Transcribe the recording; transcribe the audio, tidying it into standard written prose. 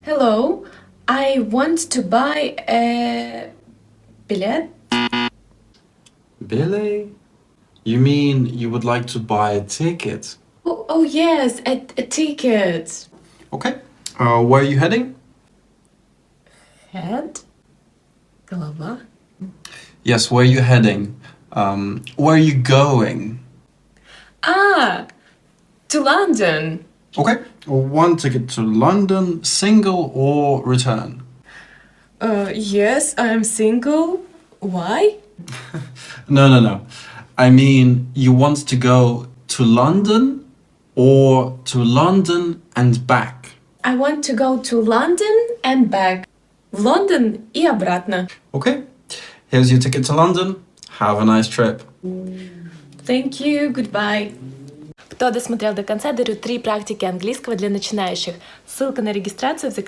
Hello, I want to buy a билет. Billy? You mean you would like to buy a ticket? Oh yes, a ticket. Okay. Where are you heading? Head? Голова? Yes, where are you heading? Where are you going? To London. Okay. One ticket to London, single or return? Yes, I'm single. Why? No. I mean, you want to go to London or to London and back? I want to go to London and back. В Лондон и обратно. Okay. Here's your ticket to London. Have a nice trip. Thank you, goodbye. Кто досмотрел до конца, дарю 3 практики английского для начинающих. Ссылка на регистрацию в закрепленном